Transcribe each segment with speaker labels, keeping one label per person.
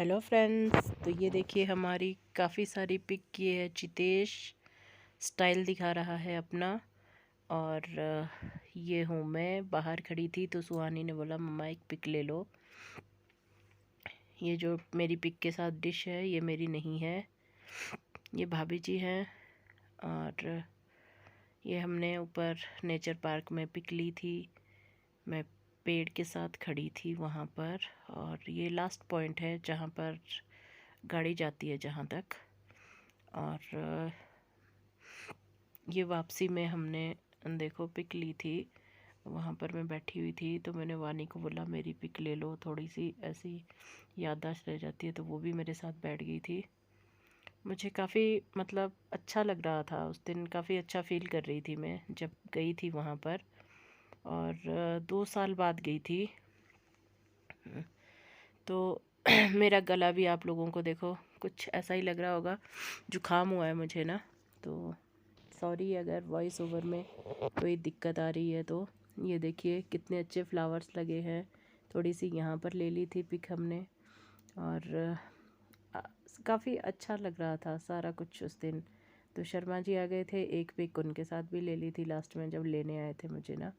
Speaker 1: Hello friends, तो ये देखिए हमारी काफ़ी सारी पिक ये है। चितेश स्टाइल दिखा रहा है अपना। और ये हूँ मैं, बाहर खड़ी थी तो सुहानी ने बोला मम्मा एक पिक ले लो। ये जो मेरी पिक के साथ डिश है ये मेरी नहीं है, ये भाभी जी हैं। और ये हमने ऊपर नेचर पार्क में पिक ली थी। मैं पेड़ के साथ खड़ी थी वहाँ पर, और ये लास्ट पॉइंट है जहाँ पर गाड़ी जाती है जहाँ तक। और ये वापसी में हमने देखो पिक ली थी। वहाँ पर मैं बैठी हुई थी तो मैंने वानी को बोला मेरी पिक ले लो, थोड़ी सी ऐसी याददाश्त रह जाती है। तो वो भी मेरे साथ बैठ गई थी। मुझे काफ़ी मतलब अच्छा लग रहा था उस दिन, काफ़ी अच्छा फील कर रही थी मैं जब गई थी वहाँ पर। और 2 साल बाद गई थी। तो मेरा गला भी आप लोगों को देखो कुछ ऐसा ही लग रहा होगा, जुकाम हुआ है मुझे ना। तो सॉरी अगर वॉइस ओवर में कोई दिक्कत आ रही है। तो ये देखिए कितने अच्छे फ्लावर्स लगे हैं। थोड़ी सी यहाँ पर ले ली थी पिक हमने। और काफ़ी अच्छा लग रहा था सारा कुछ उस दिन। तो शर्मा जी आ गए थे, एक पिक उनके साथ भी ले ली थी लास्ट में जब लेने आए थे मुझे ना।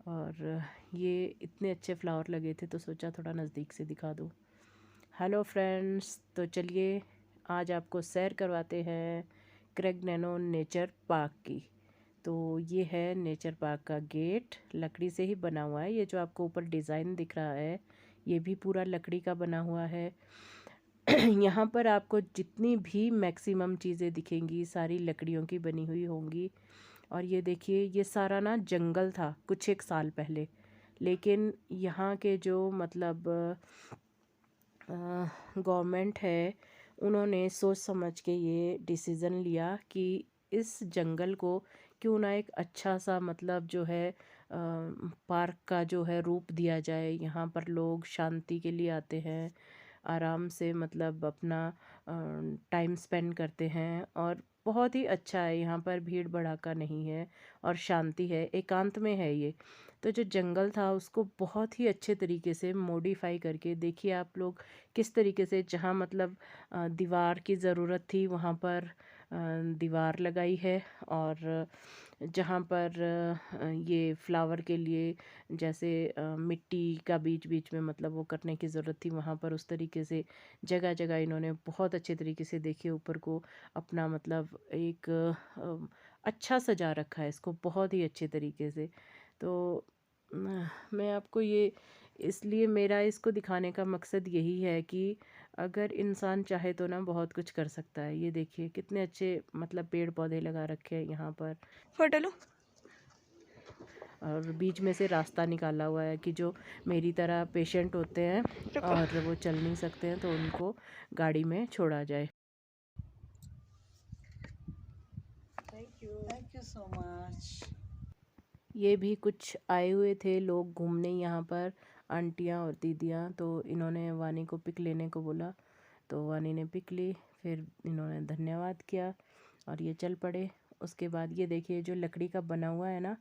Speaker 1: और ये इतने अच्छे फ्लावर लगे थे तो सोचा थोड़ा नज़दीक से दिखा दूँ। हेलो फ्रेंड्स, तो चलिए आज आपको सैर करवाते हैं क्रेगनेनो नेचर पार्क की। तो ये है नेचर पार्क का गेट, लकड़ी से ही बना हुआ है। ये जो आपको ऊपर डिज़ाइन दिख रहा है ये भी पूरा लकड़ी का बना हुआ है। यहाँ पर आपको जितनी भी मैक्सिमम चीज़ें दिखेंगी सारी लकड़ियों की बनी हुई होंगी। और ये देखिए ये सारा ना जंगल था कुछ एक साल पहले, लेकिन यहाँ के जो मतलब गवर्नमेंट है उन्होंने सोच समझ के ये डिसीज़न लिया कि इस जंगल को क्यों ना एक अच्छा सा मतलब जो है पार्क का जो है रूप दिया जाए। यहाँ पर लोग शांति के लिए आते हैं, आराम से मतलब अपना टाइम स्पेंड करते हैं। और बहुत ही अच्छा है, यहाँ पर भीड़ भड़ाका नहीं है और शांति है, एकांत में है ये। तो जो जंगल था उसको बहुत ही अच्छे तरीके से मॉडिफाई करके देखिए आप लोग किस तरीके से, जहाँ मतलब दीवार की ज़रूरत थी वहाँ पर दीवार लगाई है। और जहाँ पर ये फ्लावर के लिए जैसे मिट्टी का बीच बीच में मतलब वो करने की ज़रूरत थी वहाँ पर उस तरीके से जगह जगह इन्होंने बहुत अच्छे तरीके से देखिए ऊपर को अपना मतलब एक अच्छा सजा रखा है इसको बहुत ही अच्छे तरीके से। तो मैं आपको ये इसलिए मेरा इसको दिखाने का मकसद यही है कि अगर इंसान चाहे तो ना बहुत कुछ कर सकता है। ये देखिए कितने अच्छे मतलब पेड़ पौधे लगा रखे हैं यहाँ पर।
Speaker 2: फोटो लो।
Speaker 1: और बीच में से रास्ता निकाला हुआ है कि जो मेरी तरह पेशेंट होते हैं
Speaker 2: रुको।
Speaker 1: और वो चल नहीं सकते हैं तो उनको गाड़ी में छोड़ा जाए।
Speaker 2: Thank you so much.
Speaker 1: ये भी कुछ आए हुए थे लोग घूमने यहाँ पर, आंटियाँ और दीदियाँ। तो इन्होंने वानी को पिक लेने को बोला तो वानी ने पिक ली, फिर इन्होंने धन्यवाद किया और ये चल पड़े। उसके बाद ये देखिए जो लकड़ी का बना हुआ है ना,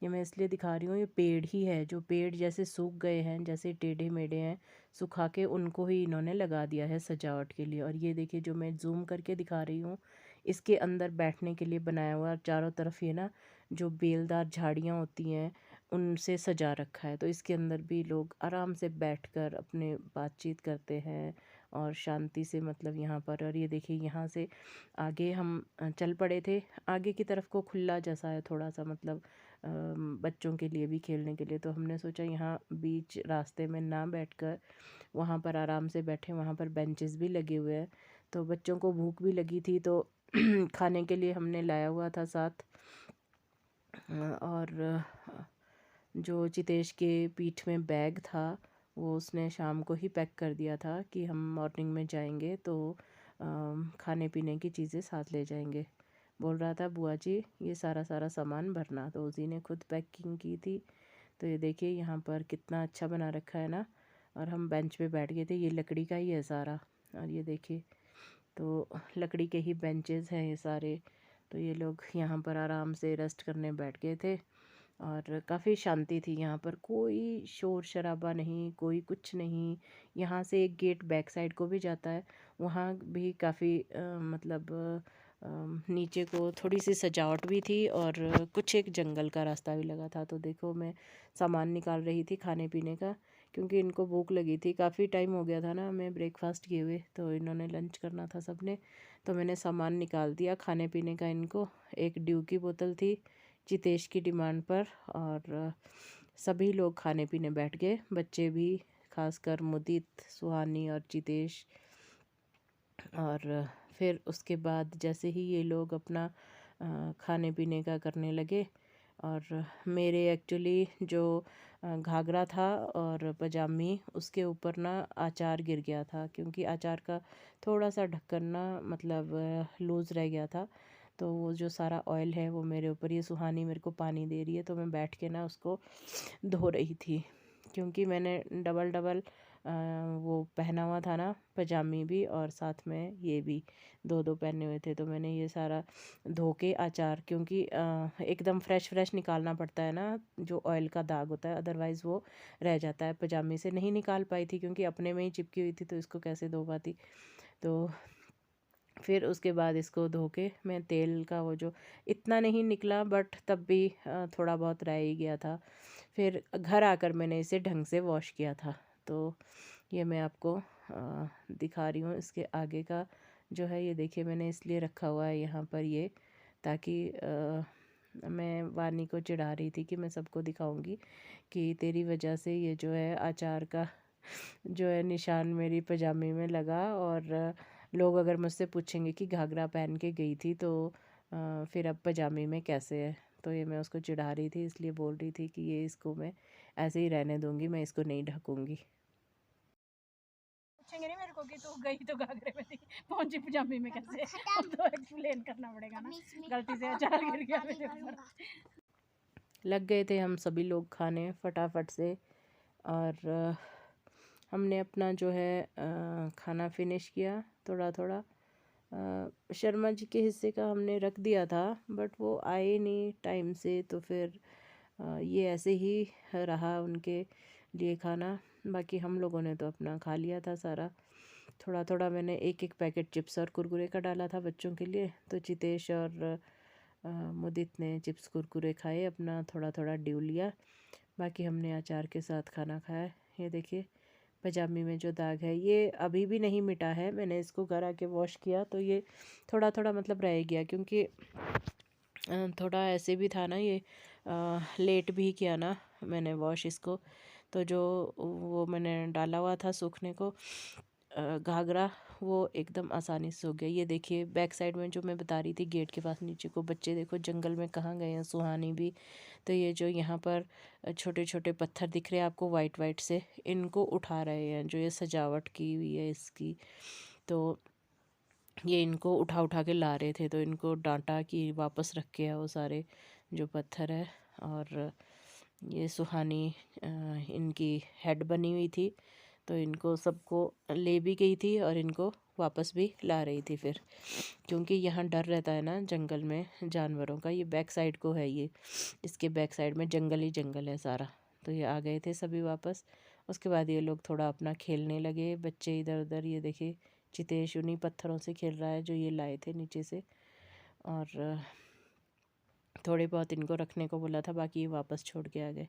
Speaker 1: ये मैं इसलिए दिखा रही हूँ, ये पेड़ ही है। जो पेड़ जैसे सूख गए हैं, जैसे टेढ़े मेढ़े हैं, सुखा के उनको ही इन्होंने लगा दिया है सजावट के लिए। और ये देखिए जो मैं जूम करके दिखा रही हूँ, इसके अंदर बैठने के लिए बनाया हुआ है। चारों तरफ ये ना जो बेलदार झाड़ियाँ होती हैं उनसे सजा रखा है। तो इसके अंदर भी लोग आराम से बैठकर अपने बातचीत करते हैं और शांति से मतलब यहाँ पर। और ये देखिए यहाँ से आगे हम चल पड़े थे, आगे की तरफ को खुला जैसा है थोड़ा सा मतलब बच्चों के लिए भी खेलने के लिए। तो हमने सोचा यहाँ बीच रास्ते में ना बैठकर वहाँ पर आराम से बैठे, वहाँ पर बेंचेस भी लगे हुए हैं। तो बच्चों को भूख भी लगी थी तो खाने के लिए हमने लाया हुआ था साथ। और जो चितेश के पीठ में बैग था वो उसने शाम को ही पैक कर दिया था कि हम मॉर्निंग में जाएंगे तो खाने पीने की चीज़ें साथ ले जाएंगे। बोल रहा था बुआ जी ये सारा सारा सामान भरना, तो उसी ने खुद पैकिंग की थी। तो ये देखिए यहाँ पर कितना अच्छा बना रखा है ना। और हम बेंच पे बैठ गए थे, ये लकड़ी का ही है सारा। और ये देखिए तो लकड़ी के ही बेंचेस हैं ये सारे। तो ये लोग यहाँ पर आराम से रेस्ट करने बैठ गए थे। और काफ़ी शांति थी यहाँ पर, कोई शोर शराबा नहीं, कोई कुछ नहीं। यहाँ से एक गेट बैक साइड को भी जाता है, वहाँ भी काफ़ी मतलब नीचे को थोड़ी सी सजावट भी थी और कुछ एक जंगल का रास्ता भी लगा था। तो देखो मैं सामान निकाल रही थी खाने पीने का, क्योंकि इनको भूख लगी थी, काफ़ी टाइम हो गया था ना हमें ब्रेकफास्ट किए हुए, तो इन्होंने लंच करना था सबने। तो मैंने सामान निकाल दिया खाने पीने का इनको। एक ड्यू की बोतल थी जितेश की डिमांड पर, और सभी लोग खाने पीने बैठ गए, बच्चे भी, खासकर मुदित, सुहानी और जितेश। और फिर उसके बाद जैसे ही ये लोग अपना खाने पीने का करने लगे, और मेरे एक्चुअली जो घाघरा था और पजामी, उसके ऊपर ना अचार गिर गया था, क्योंकि अचार का थोड़ा सा ढक्कन ना मतलब लूज़ रह गया था। तो वो जो सारा ऑयल है वो मेरे ऊपर, ये सुहानी मेरे को पानी दे रही है, तो मैं बैठ के ना उसको धो रही थी, क्योंकि मैंने डबल डबल वो पहना हुआ था ना, पजामी भी और साथ में ये भी दो दो पहने हुए थे। तो मैंने ये सारा धो के अचार, क्योंकि एकदम फ्रेश फ्रेश निकालना पड़ता है ना, जो ऑयल का दाग होता है, अदरवाइज़ वो रह जाता है। पजामी से नहीं निकाल पाई थी क्योंकि अपने में ही चिपकी हुई थी, तो इसको कैसे धो पाती। तो फिर उसके बाद इसको धो के मैं तेल का वो जो, इतना नहीं निकला बट तब भी थोड़ा बहुत रह ही गया था। फिर घर आकर मैंने इसे ढंग से वॉश किया था। तो ये मैं आपको दिखा रही हूँ इसके आगे का जो है। ये देखिए मैंने इसलिए रखा हुआ है यहाँ पर ये, ताकि मैं वानी को चिढ़ा रही थी कि मैं सबको दिखाऊंगी कि तेरी वजह से ये जो है अचार का जो है निशान मेरी पजामी में लगा। और लोग अगर मुझसे पूछेंगे कि घाघरा पहन के गई थी तो फिर अब पजामी में कैसे है। तो ये मैं उसको चिढ़ा रही थी, इसलिए बोल रही थी कि ये इसको मैं ऐसे ही रहने दूंगी, मैं इसको नहीं ढकूंगी।
Speaker 2: पूछेंगे नहीं मेरे को कि तू गई तो घाघरे में थी, पहुंची पजामी में कैसे? अब तो एक्सप्लेन करना पड़ेगा ना, गलती से अचार गिर गया मेरे ऊपर।
Speaker 1: लग गए थे हम सभी लोग खाने फटाफट से, और हमने अपना जो है खाना फिनिश किया थोड़ा थोड़ा। शर्मा जी के हिस्से का हमने रख दिया था, बट वो आए नहीं टाइम से, तो फिर ये ऐसे ही रहा उनके लिए खाना। बाकी हम लोगों ने तो अपना खा लिया था सारा। थोड़ा थोड़ा मैंने एक एक पैकेट चिप्स और कुरकुरे का डाला था बच्चों के लिए, तो चितेश और मुदित ने चिप्स कुरकुरे खाए, अपना थोड़ा थोड़ा ड्यू लिया। बाकी हमने अचार के साथ खाना खाया। ये देखिए पजामी में जो दाग है ये अभी भी नहीं मिटा है, मैंने इसको घर आके वॉश किया तो ये थोड़ा थोड़ा मतलब रह गया, क्योंकि थोड़ा ऐसे भी था ना ये, लेट भी किया ना मैंने वॉश इसको। तो जो वो मैंने डाला हुआ था सूखने को घाघरा, वो एकदम आसानी से सूख गया। ये देखिए बैक साइड में जो मैं बता रही थी गेट के पास नीचे को, बच्चे देखो जंगल में कहाँ गए हैं, सुहानी भी। तो ये जो यहाँ पर छोटे छोटे पत्थर दिख रहे हैं आपको वाइट वाइट से, इनको उठा रहे हैं, जो ये सजावट की हुई है इसकी। तो ये इनको उठा उठा के ला रहे थे, तो इनको डांटा कि वापस रख के आओ सारे जो पत्थर है। और ये सुहानी इनकी हेड बनी हुई थी, तो इनको सबको ले भी गई थी और इनको वापस भी ला रही थी फिर, क्योंकि यहाँ डर रहता है ना जंगल में जानवरों का। ये बैक साइड को है, ये इसके बैक साइड में जंगल ही जंगल है सारा। तो ये आ गए थे सभी वापस। उसके बाद ये लोग थोड़ा अपना खेलने लगे बच्चे इधर उधर। ये देखिए चितेश उन्हीं पत्थरों से खेल रहा है जो ये लाए थे नीचे से, और थोड़े बहुत इनको रखने को बोला था, बाकी ये वापस छोड़ के आ गए।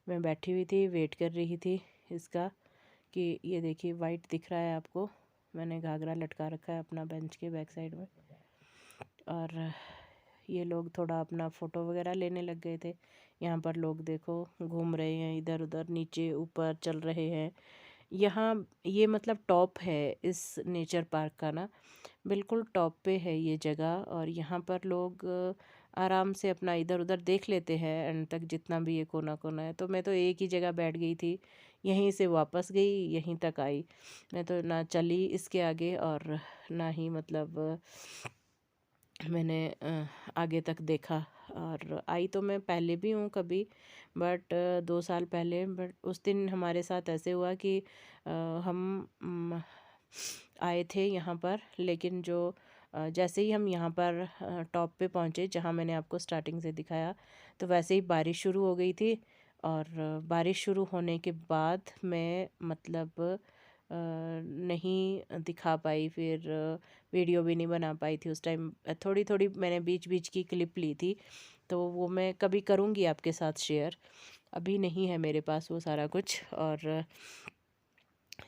Speaker 1: मैं बैठी हुई थी वेट कर रही थी इसका, कि ये देखिए वाइट दिख रहा है आपको, मैंने घाघरा लटका रखा है अपना बेंच के बैक साइड में। और ये लोग थोड़ा अपना फ़ोटो वगैरह लेने लग गए थे। यहाँ पर लोग देखो घूम रहे हैं इधर उधर, नीचे ऊपर चल रहे हैं। यहाँ ये मतलब टॉप है इस नेचर पार्क का ना, बिल्कुल टॉप पे है ये जगह। और यहाँ पर लोग आराम से अपना इधर उधर देख लेते हैं एंड तक, जितना भी ये कोना कोना है। तो मैं तो एक ही जगह बैठ गई थी, यहीं से वापस गई यहीं तक आई। मैं तो ना चली इसके आगे और ना ही मतलब मैंने आगे तक देखा। और आई तो मैं पहले भी हूँ कभी, बट 2 साल पहले। बट उस दिन हमारे साथ ऐसे हुआ कि हम आए थे यहाँ पर, लेकिन जो जैसे ही हम यहाँ पर टॉप पे पहुँचे जहाँ मैंने आपको स्टार्टिंग से दिखाया, तो वैसे ही बारिश शुरू हो गई थी, और बारिश शुरू होने के बाद मैं मतलब नहीं दिखा पाई, फिर वीडियो भी नहीं बना पाई थी उस टाइम। थोड़ी थोड़ी मैंने बीच बीच की क्लिप ली थी, तो वो मैं कभी करूँगी आपके साथ शेयर। अभी नहीं है मेरे पास वो सारा कुछ। और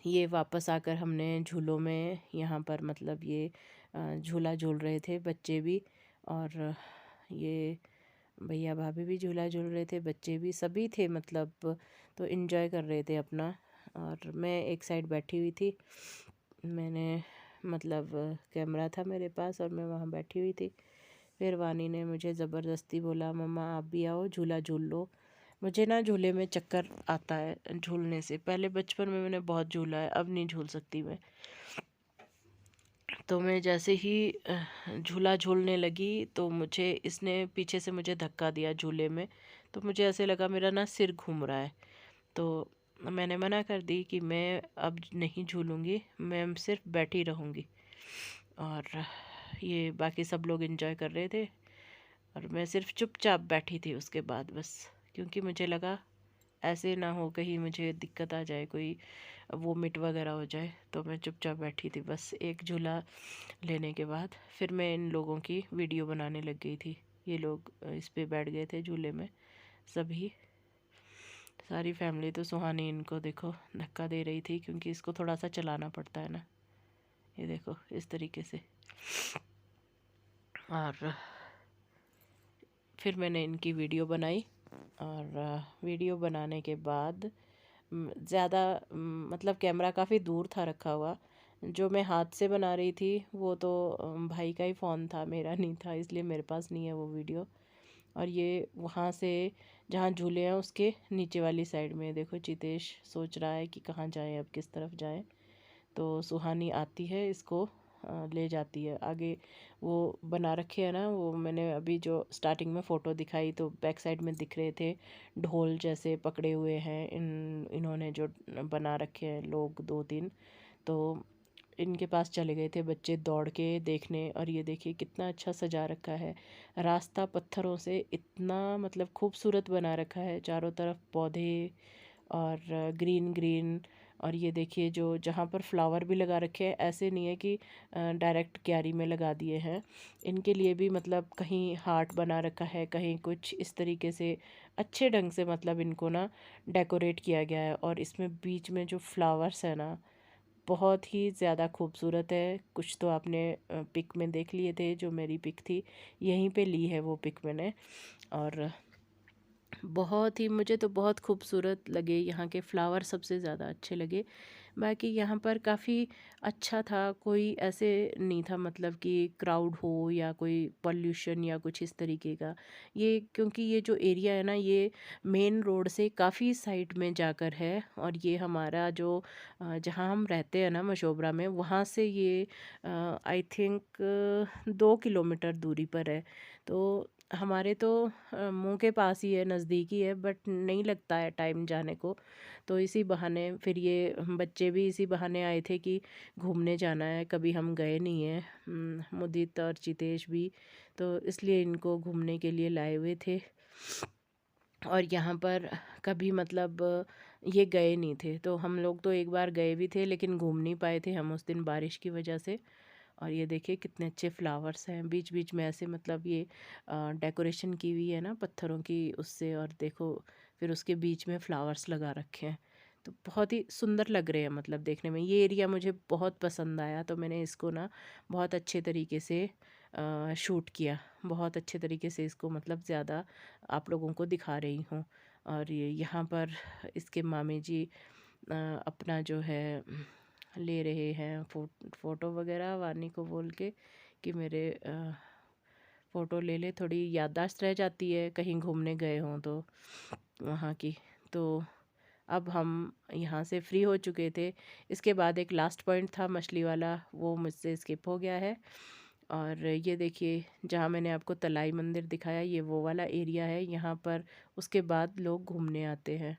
Speaker 1: ये वापस आकर हमने झूलों में यहाँ पर मतलब ये झूला झूल रहे थे बच्चे भी, और ये भैया भाभी भी झूला झूल रहे थे, बच्चे भी, सभी थे मतलब। तो इन्जॉय कर रहे थे अपना, और मैं एक साइड बैठी हुई थी। मैंने मतलब कैमरा था मेरे पास और मैं वहाँ बैठी हुई थी। फिर वानी ने मुझे ज़बरदस्ती बोला, मम्मा आप भी आओ झूला झूल लो। मुझे ना झूले में चक्कर आता है झूलने से। पहले बचपन में मैंने बहुत झूला है, अब नहीं झूल सकती मैं। तो मैं जैसे ही झूला झूलने लगी तो मुझे इसने पीछे से मुझे धक्का दिया झूले में। तो मुझे ऐसे लगा मेरा ना सिर घूम रहा है। तो मैंने मना कर दी कि मैं अब नहीं झूलूंगी, मैं सिर्फ बैठी रहूंगी। और ये बाकी सब लोग एंजॉय कर रहे थे, और मैं सिर्फ चुपचाप बैठी थी उसके बाद बस। क्योंकि मुझे लगा ऐसे ना हो कहीं मुझे दिक्कत आ जाए, कोई वोमिट वगैरह हो जाए। तो मैं चुपचाप बैठी थी बस। एक झूला लेने के बाद फिर मैं इन लोगों की वीडियो बनाने लग गई थी। ये लोग इस पे बैठ गए थे झूले में सभी, सारी फैमिली। तो सुहानी इनको देखो धक्का दे रही थी, क्योंकि इसको थोड़ा सा चलाना पड़ता है ना। ये देखो इस तरीके से। और फिर मैंने इनकी वीडियो बनाई, और वीडियो बनाने के बाद ज़्यादा मतलब कैमरा काफ़ी दूर था रखा हुआ। जो मैं हाथ से बना रही थी वो तो भाई का ही फ़ोन था, मेरा नहीं था, इसलिए मेरे पास नहीं है वो वीडियो। और ये वहाँ से जहाँ झूले हैं उसके नीचे वाली साइड में देखो, चितेश सोच रहा है कि कहाँ जाएं, अब किस तरफ जाएं। तो सुहानी आती है, इसको ले जाती है आगे। वो बना रखे है ना, वो मैंने अभी जो स्टार्टिंग में फ़ोटो दिखाई तो बैक साइड में दिख रहे थे ढोल जैसे पकड़े हुए हैं इन्होंने जो बना रखे हैं लोग दो तीन। तो इनके पास चले गए थे बच्चे दौड़ के देखने। और ये देखिए कितना अच्छा सजा रखा है, रास्ता पत्थरों से इतना मतलब खूबसूरत बना रखा है, चारों तरफ पौधे और ग्रीन ग्रीन। और ये देखिए जो जहाँ पर फ्लावर भी लगा रखे हैं, ऐसे नहीं है कि डायरेक्ट क्यारी में लगा दिए हैं। इनके लिए भी मतलब कहीं हार्ट बना रखा है, कहीं कुछ इस तरीके से अच्छे ढंग से मतलब इनको ना डेकोरेट किया गया है। और इसमें बीच में जो फ्लावर्स है ना, बहुत ही ज़्यादा खूबसूरत है। कुछ तो आपने पिक में देख लिए थे, जो मेरी पिक थी यहीं पे ली है वो पिक मैंने। और बहुत ही मुझे तो बहुत खूबसूरत लगे यहाँ के फ्लावर, सबसे ज़्यादा अच्छे लगे। बाकी यहाँ पर काफ़ी अच्छा था, कोई ऐसे नहीं था मतलब कि क्राउड हो या कोई पॉल्यूशन या कुछ इस तरीके का। ये क्योंकि ये जो एरिया है ना, ये मेन रोड से काफ़ी साइड में जाकर है। और ये हमारा जो जहाँ हम रहते हैं ना मशोबरा में, वहाँ से ये आई थिंक 2 किलोमीटर दूरी पर है। तो हमारे तो मुंह के पास ही है, नज़दीक ही है, बट नहीं लगता है टाइम जाने को। तो इसी बहाने फिर ये बच्चे भी इसी बहाने आए थे कि घूमने जाना है, कभी हम गए नहीं हैं, मुदित और चितेश भी। तो इसलिए इनको घूमने के लिए लाए हुए थे। और यहाँ पर कभी मतलब ये गए नहीं थे, तो हम लोग तो एक बार गए भी थे लेकिन घूम नहीं पाए थे हम उस दिन बारिश की वजह से। और ये देखिए कितने अच्छे फ्लावर्स हैं बीच बीच में ऐसे, मतलब ये डेकोरेशन की हुई है ना पत्थरों की उससे। और देखो फिर उसके बीच में फ्लावर्स लगा रखे हैं, तो बहुत ही सुंदर लग रहे हैं मतलब देखने में। ये एरिया मुझे बहुत पसंद आया, तो मैंने इसको ना बहुत अच्छे तरीके से शूट किया, बहुत अच्छे तरीके से इसको मतलब ज़्यादा आप लोगों को दिखा रही हूँ। और ये यहाँ पर इसके मामी जी अपना जो है ले रहे हैं फ़ोटो वगैरह, वानी को बोल के कि मेरे फ़ोटो ले ले, थोड़ी याददाश्त रह जाती है कहीं घूमने गए हों तो वहाँ की। तो अब हम यहाँ से फ्री हो चुके थे। इसके बाद एक लास्ट पॉइंट था मछली वाला, वो मुझसे स्किप हो गया है। और ये देखिए जहाँ मैंने आपको तलाई मंदिर दिखाया, ये वो वाला एरिया है, यहाँ पर उसके बाद लोग घूमने आते हैं।